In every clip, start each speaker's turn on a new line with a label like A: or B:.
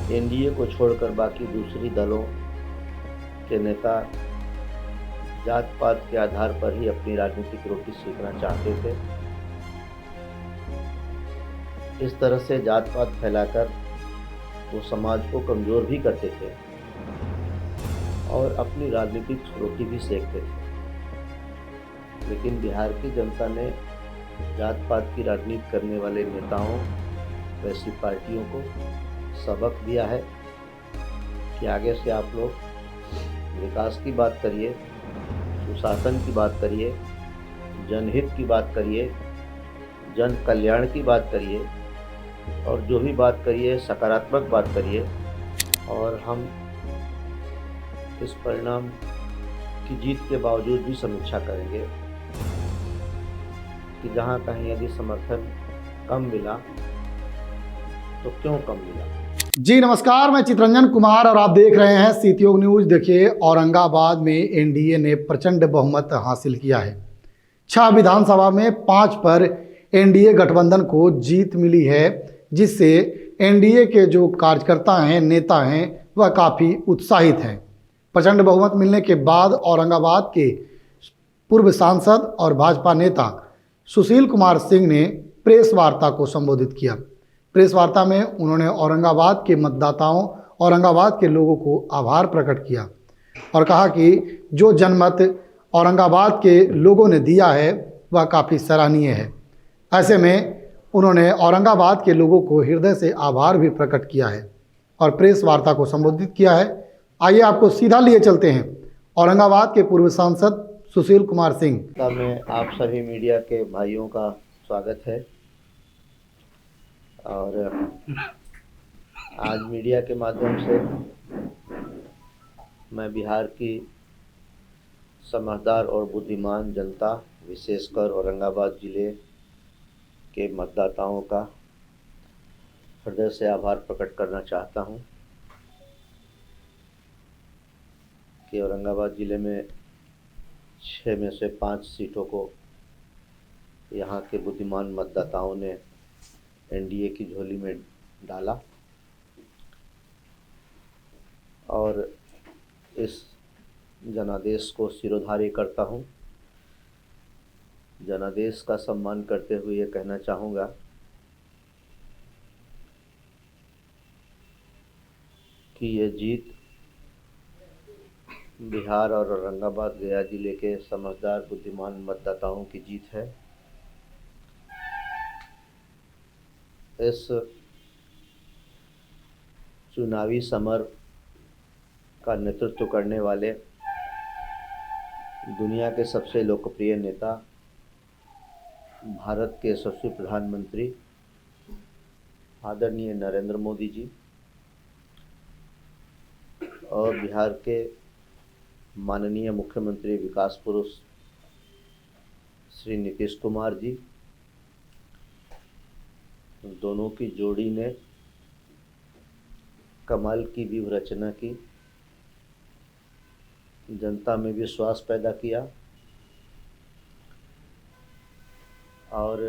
A: NDA को छोड़कर बाकी दूसरी दलों के नेता जात पात के आधार पर ही अपनी राजनीतिक रोटी सेकना चाहते थे। इस तरह से जात पात फैलाकर वो समाज को कमज़ोर भी करते थे और अपनी राजनीतिक रोटी भी सेकते थे। लेकिन बिहार की जनता ने जात पात की राजनीति करने वाले नेताओं, वैसी पार्टियों को सबक दिया है कि आगे से आप लोग विकास की बात करिए, सुशासन की बात करिए, जनहित की बात करिए, जन कल्याण की बात करिए और जो भी बात करिए सकारात्मक बात करिए। और हम इस परिणाम की जीत के बावजूद भी समीक्षा करेंगे कि जहाँ कहीं यदि समर्थन कम मिला तो क्यों कम मिला।
B: जी नमस्कार, मैं चितरंजन कुमार और आप देख रहे हैं सीतियोग न्यूज। देखिए, औरंगाबाद में एनडीए ने प्रचंड बहुमत हासिल किया है। 6 विधानसभा में 5 पर एनडीए गठबंधन को जीत मिली है, जिससे एनडीए के जो कार्यकर्ता हैं, नेता हैं, वह काफ़ी उत्साहित हैं। प्रचंड बहुमत मिलने के बाद औरंगाबाद के पूर्व सांसद और भाजपा नेता सुशील कुमार सिंह ने प्रेस वार्ता को संबोधित किया। प्रेस वार्ता में उन्होंने औरंगाबाद के मतदाताओं, औरंगाबाद के लोगों को आभार प्रकट किया और कहा कि जो जनमत औरंगाबाद के लोगों ने दिया है वह काफ़ी सराहनीय है। ऐसे में उन्होंने औरंगाबाद के लोगों को हृदय से आभार भी प्रकट किया है और प्रेस वार्ता को संबोधित किया है। आइए आपको सीधा लिए चलते हैं औरंगाबाद के पूर्व सांसद सुशील कुमार सिंह
A: में आप सभी मीडिया के भाइयों का स्वागत है। और आज मीडिया के माध्यम से मैं बिहार की समझदार और बुद्धिमान जनता, विशेषकर औरंगाबाद जिले के मतदाताओं का हृदय से आभार प्रकट करना चाहता हूं कि औरंगाबाद ज़िले में 6 में से 5 सीटों को यहाँ के बुद्धिमान मतदाताओं ने एनडीए की झोली में डाला और इस जनादेश को सिरोधार्य करता हूँ। जनादेश का सम्मान करते हुए ये कहना चाहूँगा कि ये जीत बिहार और औरंगाबाद गया जिले के समझदार बुद्धिमान मतदाताओं की जीत है। इस चुनावी समर का नेतृत्व करने वाले दुनिया के सबसे लोकप्रिय नेता, भारत के यशस्वी प्रधानमंत्री आदरणीय नरेंद्र मोदी जी और बिहार के माननीय मुख्यमंत्री विकास पुरुष श्री नीतीश कुमार जी, दोनों की जोड़ी ने कमाल की व्यूह रचना की, जनता में विश्वास पैदा किया और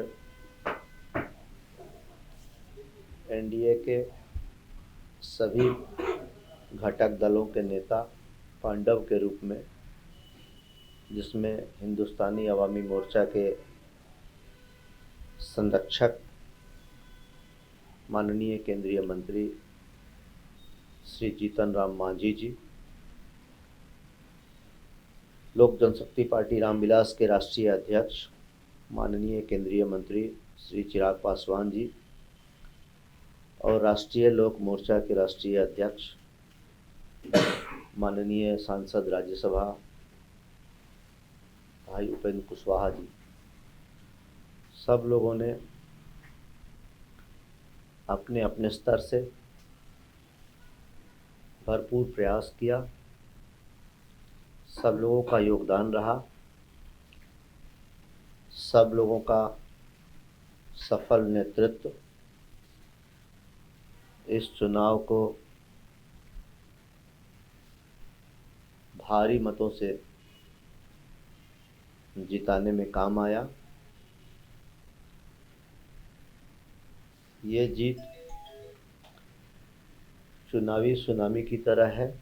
A: एनडीए के सभी घटक दलों के नेता पांडव के रूप में, जिसमें हिंदुस्तानी अवामी मोर्चा के संरक्षक माननीय केंद्रीय मंत्री श्री जीतन राम मांझी जी, लोक जनशक्ति पार्टी रामविलास के राष्ट्रीय अध्यक्ष माननीय केंद्रीय मंत्री श्री चिराग पासवान जी और राष्ट्रीय लोक मोर्चा के राष्ट्रीय अध्यक्ष माननीय सांसद राज्यसभा भाई उपेंद्र कुशवाहा जी, सब लोगों ने अपने अपने स्तर से भरपूर प्रयास किया। सब लोगों का योगदान रहा, सब लोगों का सफल नेतृत्व इस चुनाव को भारी मतों से जिताने में काम आया। ये जीत चुनावी सुनामी की तरह है,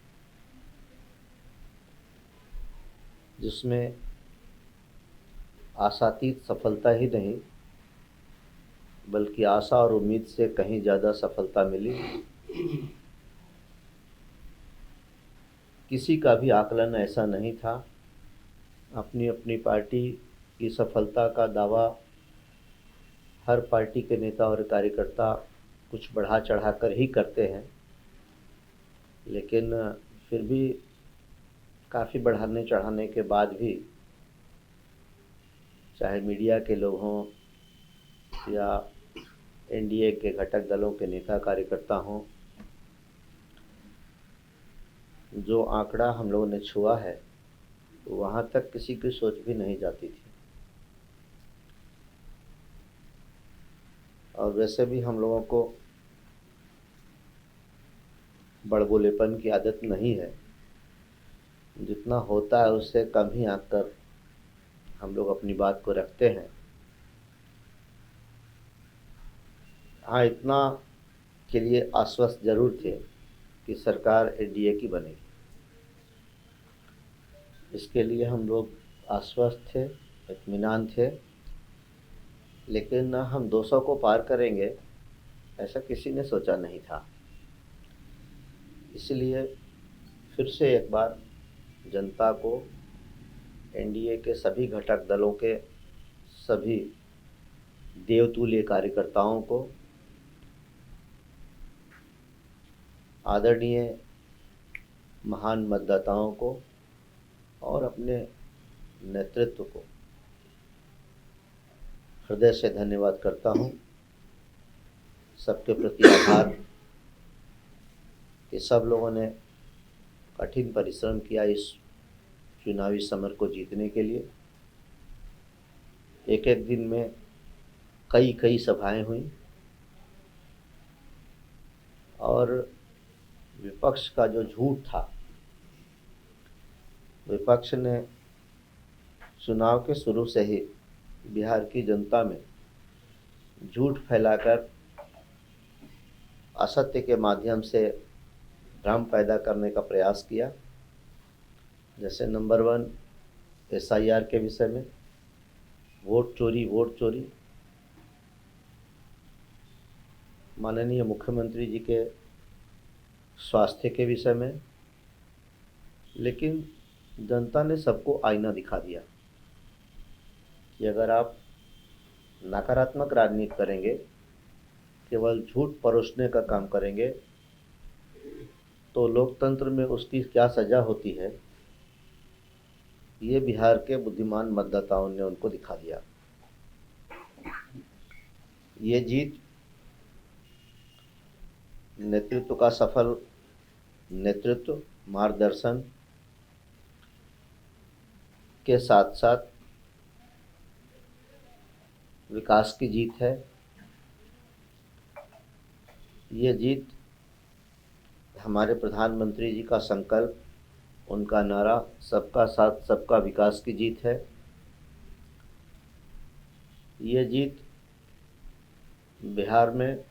A: जिसमें आशातीत सफलता ही नहीं बल्कि आशा और उम्मीद से कहीं ज़्यादा सफलता मिली। किसी का भी आकलन ऐसा नहीं था। अपनी अपनी पार्टी की सफलता का दावा हर पार्टी के नेता और कार्यकर्ता कुछ बढ़ा चढ़ा कर ही करते हैं, लेकिन फिर भी काफ़ी बढ़ाने चढ़ाने के बाद भी, चाहे मीडिया के लोग हों या एनडीए के घटक दलों के नेता कार्यकर्ता हों, जो आंकड़ा हम लोगों ने छुआ है वहाँ तक किसी की सोच भी नहीं जाती थी। और वैसे भी हम लोगों को बड़बोलेपन की आदत नहीं है। जितना होता है उससे कम ही आकर हम लोग अपनी बात को रखते हैं। हाँ, इतना के लिए आश्वस्त जरूर थे कि सरकार एनडीए की बनेगी। इसके लिए हम लोग आश्वस्त थे, इत्मीनान थे, लेकिन हम 200 को पार करेंगे ऐसा किसी ने सोचा नहीं था। इसलिए फिर से एक बार जनता को, एनडीए के सभी घटक दलों के सभी देवतुल्य कार्यकर्ताओं को, आदरणीय महान मतदाताओं को और अपने नेतृत्व को हृदय से धन्यवाद करता हूँ। सबके प्रति आभार कि सब लोगों ने कठिन परिश्रम किया इस चुनावी समर को जीतने के लिए। एक एक दिन में कई कई सभाएं हुई और विपक्ष का जो झूठ था, विपक्ष ने चुनाव के शुरू से ही बिहार की जनता में झूठ फैलाकर असत्य के माध्यम से भ्रम पैदा करने का प्रयास किया। जैसे नंबर 1 एसआईआर के विषय में, वोट चोरी, माननीय मुख्यमंत्री जी के स्वास्थ्य के विषय में। लेकिन जनता ने सबको आईना दिखा दिया कि अगर आप नकारात्मक राजनीति करेंगे, केवल झूठ परोसने का काम करेंगे, तो लोकतंत्र में उसकी क्या सज़ा होती है, ये बिहार के बुद्धिमान मतदाताओं ने उनको दिखा दिया। ये जीत नेतृत्व का सफल नेतृत्व, मार्गदर्शन के साथ साथ विकास की जीत है। ये जीत हमारे प्रधानमंत्री जी का संकल्प, उनका नारा सबका साथ सबका विकास की जीत है। ये जीत बिहार में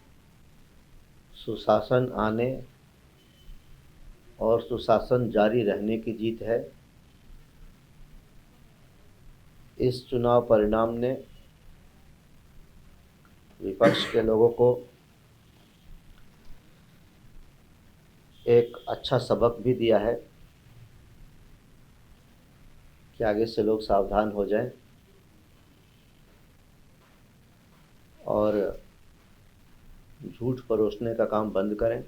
A: सुशासन आने और सुशासन जारी रहने की जीत है। इस चुनाव परिणाम ने विपक्ष के लोगों को एक अच्छा सबक भी दिया है कि आगे से लोग सावधान हो जाएं और झूठ परोसने का काम बंद करें,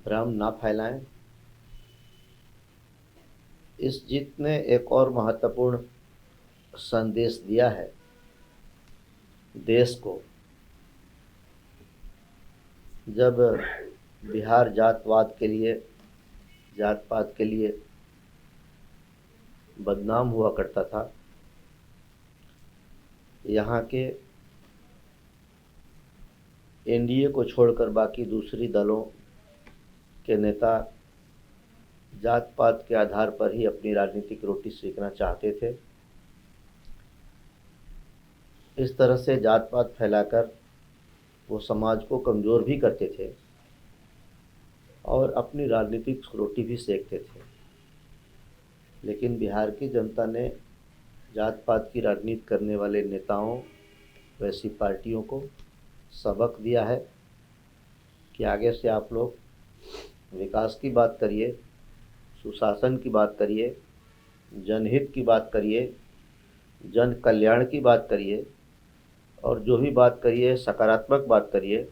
A: भ्रम ना फैलाएं। इस जीत ने एक और महत्वपूर्ण संदेश दिया है देश को। जब बिहार जात पात के लिए बदनाम हुआ करता था, यहाँ के एनडीए को छोड़कर बाकी दूसरी दलों के नेता जात पात के आधार पर ही अपनी राजनीतिक रोटी सेकना चाहते थे। इस तरह से जात पात फैलाकर वो समाज को कमज़ोर भी करते थे। और अपनी राजनीतिक रोटी भी सेकते थे। लेकिन बिहार की जनता ने जात पात की राजनीति करने वाले नेताओं, वैसी पार्टियों को सबक दिया है कि आगे से आप लोग विकास की बात करिए, सुशासन की बात करिए, जनहित की बात करिए, जन कल्याण की बात करिए, और जो भी बात करिए सकारात्मक बात करिए।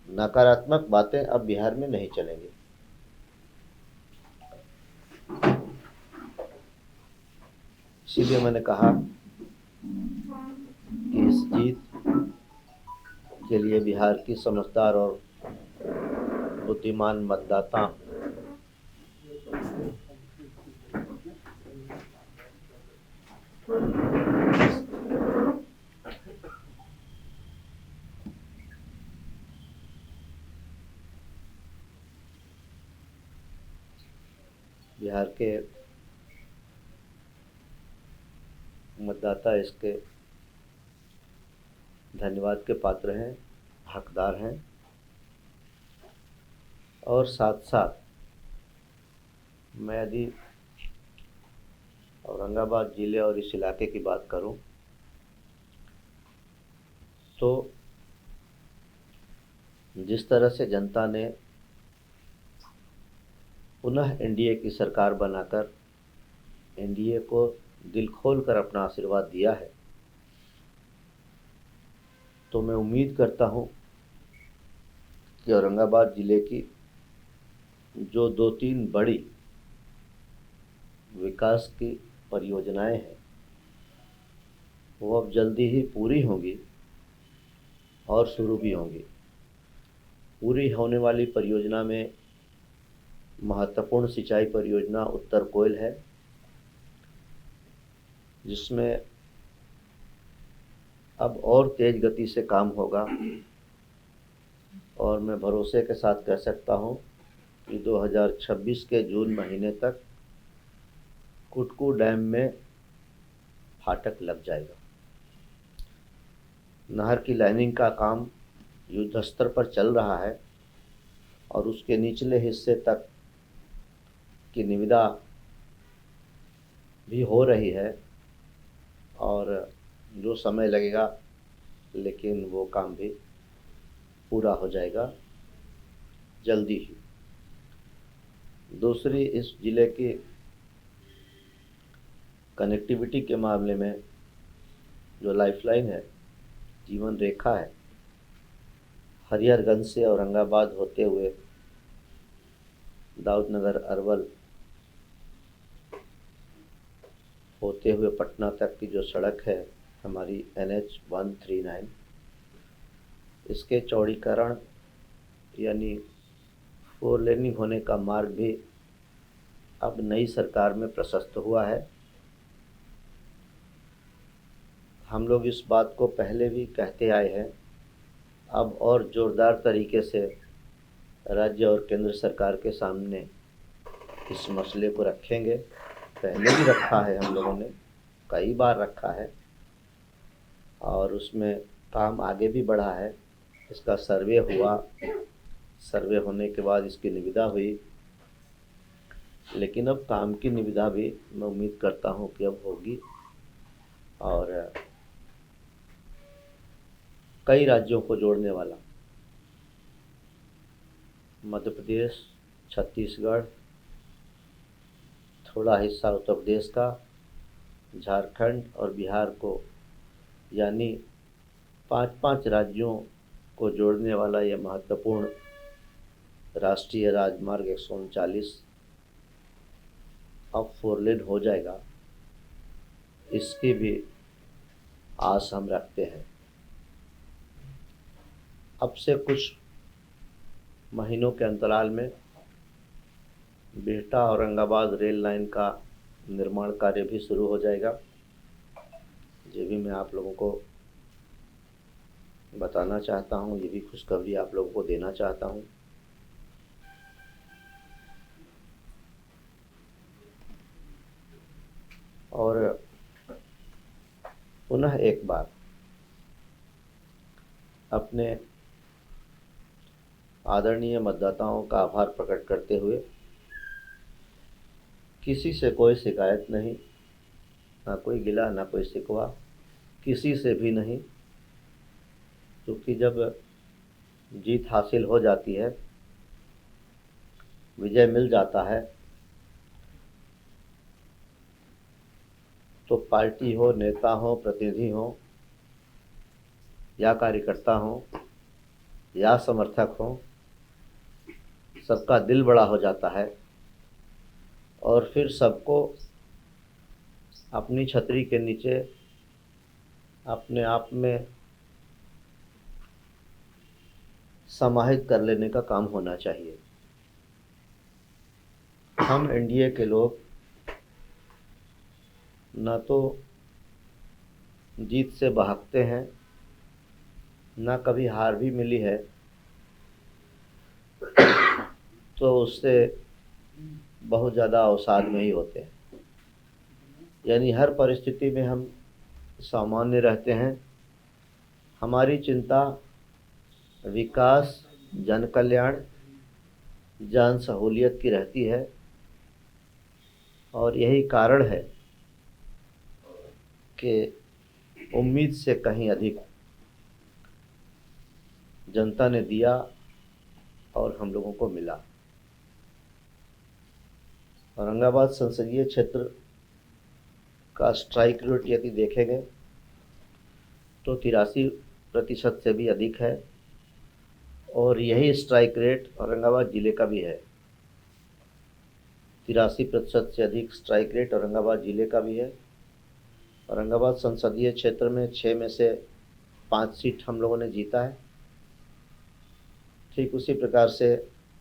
A: नकारात्मक बातें अब बिहार में नहीं चलेंगी। इसीलिए मैंने कहा कि इस जीत के लिए बिहार की समझदार और बुद्धिमान मतदाता बिहार के मतदाता इसके धन्यवाद के पात्र हैं, हकदार हैं। और साथ साथ मैं यदि औरंगाबाद ज़िले और इस इलाके की बात करूं तो जिस तरह से जनता ने पुनः एनडीए की सरकार बनाकर एनडीए को दिल खोल कर अपना आशीर्वाद दिया है, तो मैं उम्मीद करता हूं कि औरंगाबाद ज़िले की जो 2-3 बड़ी विकास की परियोजनाएं हैं वो अब जल्दी ही पूरी होंगी और शुरू भी होंगी। पूरी होने वाली परियोजना में महत्वपूर्ण सिंचाई परियोजना उत्तर कोयल है, जिसमें अब और तेज गति से काम होगा। और मैं भरोसे के साथ कह सकता हूं कि 2026 के जून महीने तक कुटकू डैम में फाटक लग जाएगा। नहर की लाइनिंग का काम युद्ध स्तर पर चल रहा है और उसके निचले हिस्से तक की निविदा भी हो रही है, और जो समय लगेगा लेकिन वो काम भी पूरा हो जाएगा जल्दी ही। दूसरी, इस ज़िले की कनेक्टिविटी के मामले में जो लाइफलाइन है, जीवन रेखा है, हरिहरगंज से औरंगाबाद होते हुए दाऊदनगर अरवल होते हुए पटना तक की जो सड़क है हमारी NH 139, इसके चौड़ीकरण यानी 4 लेनिंग होने का मार्ग भी अब नई सरकार में प्रशस्त हुआ है। हम लोग इस बात को पहले भी कहते आए हैं, अब और ज़ोरदार तरीके से राज्य और केंद्र सरकार के सामने इस मसले को रखेंगे। पहले भी रखा है, हम लोगों ने कई बार रखा है और उसमें काम आगे भी बढ़ा है। इसका सर्वे हुआ, सर्वे होने के बाद इसकी निविदा हुई, लेकिन अब काम की निविदा भी मैं उम्मीद करता हूं कि अब होगी। और कई राज्यों को जोड़ने वाला मध्य प्रदेश, छत्तीसगढ़, थोड़ा हिस्सा उत्तर प्रदेश का, झारखंड और बिहार को, यानी 5-5 राज्यों को जोड़ने वाला यह महत्वपूर्ण राष्ट्रीय राजमार्ग 139 अब 4 लेन हो जाएगा, इसकी भी आस हम रखते हैं। अब से कुछ महीनों के अंतराल में बिहटा औरंगाबाद रेल लाइन का निर्माण कार्य भी शुरू हो जाएगा। ये भी मैं आप लोगों को बताना चाहता हूँ, ये भी खुशखबरी आप लोगों को देना चाहता हूँ। और पुनः एक बार अपने आदरणीय मतदाताओं का आभार प्रकट करते हुए किसी से कोई शिकायत नहीं, ना कोई गिला ना कोई शिकवा, किसी से भी नहीं, क्योंकि जब जीत हासिल हो जाती है, विजय मिल जाता है, तो पार्टी हो, नेता हो, प्रतिनिधि हो या कार्यकर्ता हो या समर्थक हो, सबका दिल बड़ा हो जाता है और फिर सबको अपनी छतरी के नीचे अपने आप में समाहित कर लेने का काम होना चाहिए। हम एनडीए के लोग न तो जीत से बहकते हैं, ना कभी हार भी मिली है तो उससे बहुत ज़्यादा अवसाद में ही होते हैं। यानी हर परिस्थिति में हम सामान्य रहते हैं। हमारी चिंता विकास, जन कल्याण, जन सहूलियत की रहती है और यही कारण है कि उम्मीद से कहीं अधिक जनता ने दिया और हम लोगों को मिला। औरंगाबाद संसदीय क्षेत्र का स्ट्राइक रेट यदि देखे गए तो 83% से भी अधिक है और यही स्ट्राइक रेट औरंगाबाद ज़िले का भी है। 83% से अधिक स्ट्राइक रेट औरंगाबाद ज़िले का भी है। औरंगाबाद संसदीय क्षेत्र में 6 में से 5 सीट हम लोगों ने जीता है। ठीक उसी प्रकार से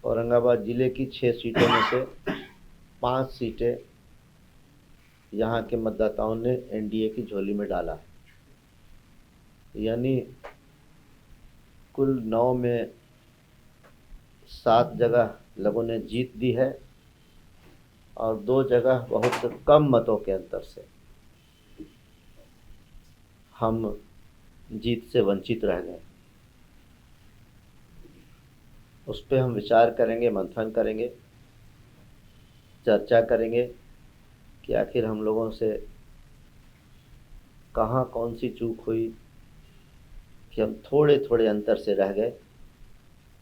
A: औरंगाबाद ज़िले की 6 सीटों में से 5 सीटें यहाँ के मतदाताओं ने एनडीए की झोली में डाला है। यानी कुल 9 में 7 जगह लोगों ने जीत दी है और 2 जगह बहुत कम मतों के अंतर से हम जीत से वंचित रह गए। उस पर हम विचार करेंगे, मंथन करेंगे, चर्चा करेंगे कि आखिर हम लोगों से कहाँ कौन सी चूक हुई कि हम थोड़े थोड़े अंतर से रह गए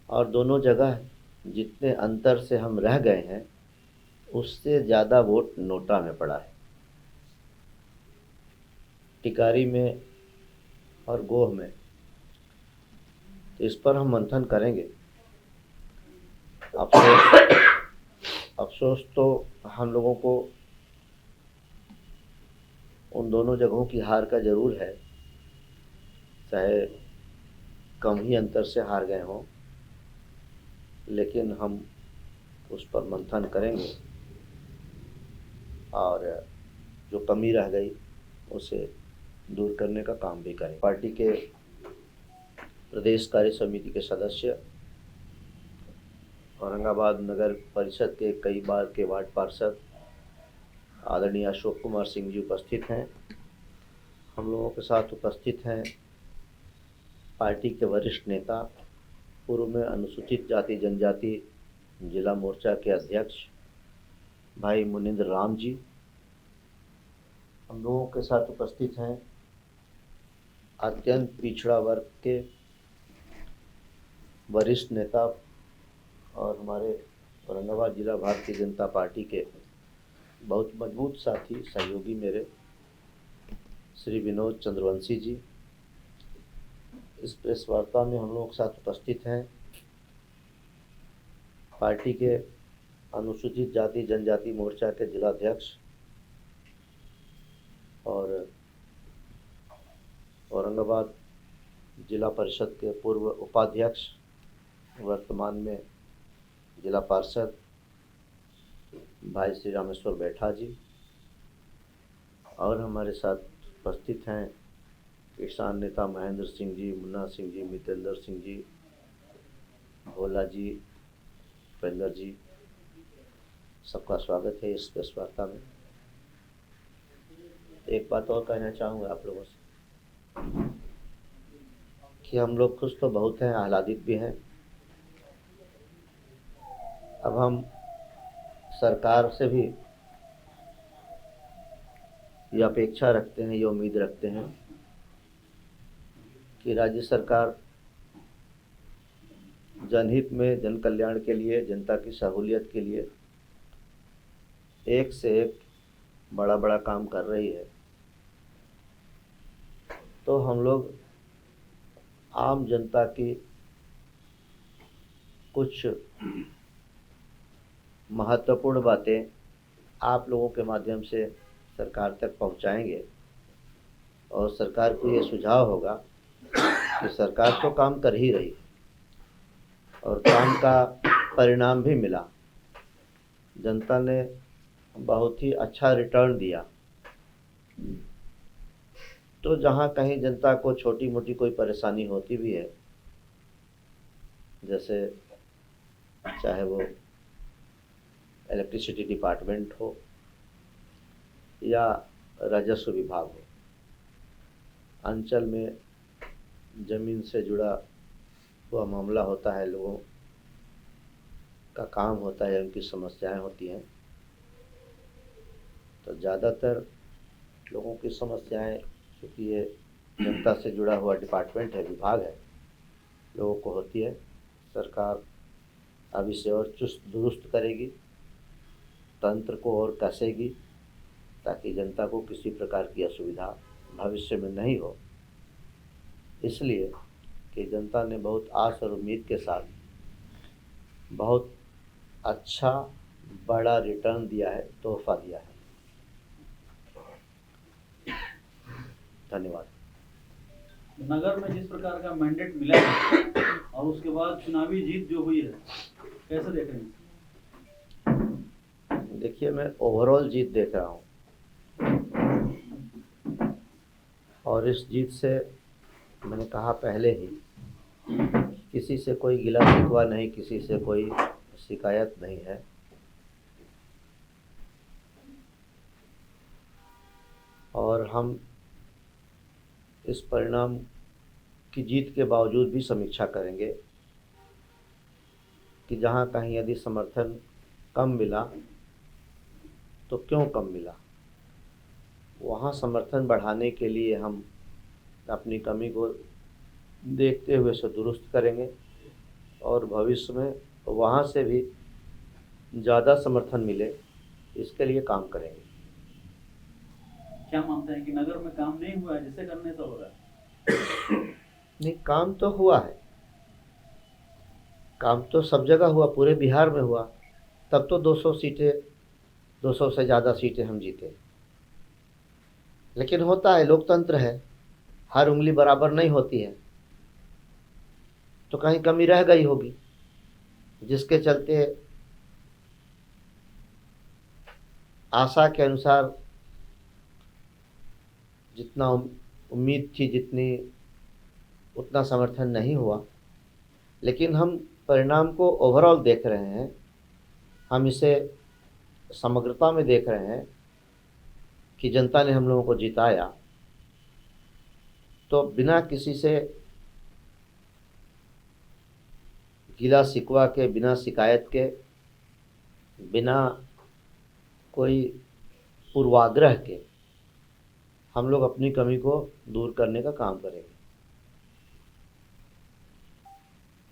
A: और दोनों जगह जितने अंतर से हम रह गए हैं उससे ज़्यादा वोट नोटा में पड़ा है। टिकारी में और गोह में। तो इस पर हम मंथन करेंगे। अफसोस तो हम लोगों को उन दोनों जगहों की हार का ज़रूर है, चाहे कम ही अंतर से हार गए हों, लेकिन हम उस पर मंथन करेंगे और जो कमी रह गई उसे दूर करने का काम भी करें। पार्टी के प्रदेश कार्य समिति के सदस्य, औरंगाबाद नगर परिषद के कई बार के वार्ड पार्षद आदरणीय अशोक कुमार सिंह जी उपस्थित हैं। हम लोगों के साथ उपस्थित हैं पार्टी के वरिष्ठ नेता, पूर्व में अनुसूचित जाति जनजाति जिला मोर्चा के अध्यक्ष भाई मुनिंद्र राम जी। हम लोगों के साथ उपस्थित हैं अत्यंत पिछड़ा वर्ग के वरिष्ठ नेता और हमारे औरंगाबाद जिला भारतीय जनता पार्टी के बहुत मजबूत साथी सहयोगी मेरे श्री विनोद चंद्रवंशी जी। इस प्रेस वार्ता में हम लोगों के साथ उपस्थित हैं पार्टी के अनुसूचित जाति जनजाति मोर्चा के जिलाध्यक्ष और औरंगाबाद जिला परिषद के पूर्व उपाध्यक्ष, वर्तमान में जिला पार्षद भाई श्री रामेश्वर बैठा जी। और हमारे साथ उपस्थित हैं किसान नेता महेंद्र सिंह जी, मुन्ना सिंह जी, मितेंद्र सिंह जी, भोला जी, उपेंद्र जी। सबका स्वागत है इस प्रेस वार्ता में। एक बात और कहना चाहूँगा आप लोगों से कि हम लोग खुश तो बहुत हैं, आह्लादित भी हैं अब हम सरकार से भी ये अपेक्षा रखते हैं, ये उम्मीद रखते हैं कि राज्य सरकार जनहित में, जन कल्याण के लिए, जनता की सहूलियत के लिए एक से एक बड़ा बड़ा काम कर रही है। तो हम लोग आम जनता की कुछ महत्वपूर्ण बातें आप लोगों के माध्यम से सरकार तक पहुंचाएंगे और सरकार को ये सुझाव होगा कि सरकार तो काम कर ही रही है और काम का परिणाम भी मिला। जनता ने बहुत ही अच्छा रिटर्न दिया। तो जहाँ कहीं जनता को छोटी मोटी कोई परेशानी होती भी है, जैसे चाहे वो इलेक्ट्रिसिटी डिपार्टमेंट हो या राजस्व विभाग हो, अंचल में ज़मीन से जुड़ा हुआ मामला होता है, लोगों का काम होता है, उनकी समस्याएं होती हैं, तो ज़्यादातर लोगों की समस्याएं, क्योंकि ये जनता से जुड़ा हुआ डिपार्टमेंट है, विभाग है, लोगों को होती है। सरकार अब इसे और चुस्त दुरुस्त करेगी, तंत्र को और कसेगी ताकि जनता को किसी प्रकार की असुविधा भविष्य में नहीं हो। इसलिए कि जनता ने बहुत आस और उम्मीद के साथ बहुत अच्छा बड़ा रिटर्न दिया है, तोहफा दिया है। धन्यवाद।
C: नगर में जिस प्रकार का मैंडेट मिला है और उसके बाद चुनावी जीत जो हुई है, कैसे देख रहे हैं?
A: देखिए, मैं ओवरऑल जीत देख रहा हूँ और इस जीत से मैंने कहा पहले ही, किसी से कोई गिला शिकवा नहीं, किसी से कोई शिकायत नहीं है। और हम इस परिणाम की जीत के बावजूद भी समीक्षा करेंगे कि जहाँ कहीं यदि समर्थन कम मिला तो क्यों कम मिला, वहाँ समर्थन बढ़ाने के लिए हम अपनी कमी को देखते हुए उसे दुरुस्त करेंगे और भविष्य में वहाँ से भी ज़्यादा समर्थन मिले, इसके लिए काम करेंगे।
C: क्या मानते हैं कि नगर में काम नहीं हुआ है, जिससे करने से हो रहा है?
A: नहीं, काम तो हुआ है, काम तो सब जगह हुआ, पूरे बिहार में हुआ, तब तो 200 सीटें, 200 से ज़्यादा सीटें हम जीते। लेकिन होता है, लोकतंत्र है, हर उंगली बराबर नहीं होती है, तो कहीं कमी रह गई होगी, जिसके चलते आशा के अनुसार जितना उम्मीद थी, जितनी उतना समर्थन नहीं हुआ। लेकिन हम परिणाम को ओवरऑल देख रहे हैं, हम इसे समग्रता में देख रहे हैं कि जनता ने हम लोगों को जिताया, तो बिना किसी से गिला शिकवा के, बिना शिकायत के, बिना कोई पूर्वाग्रह के हम लोग अपनी कमी को दूर करने का काम करेंगे।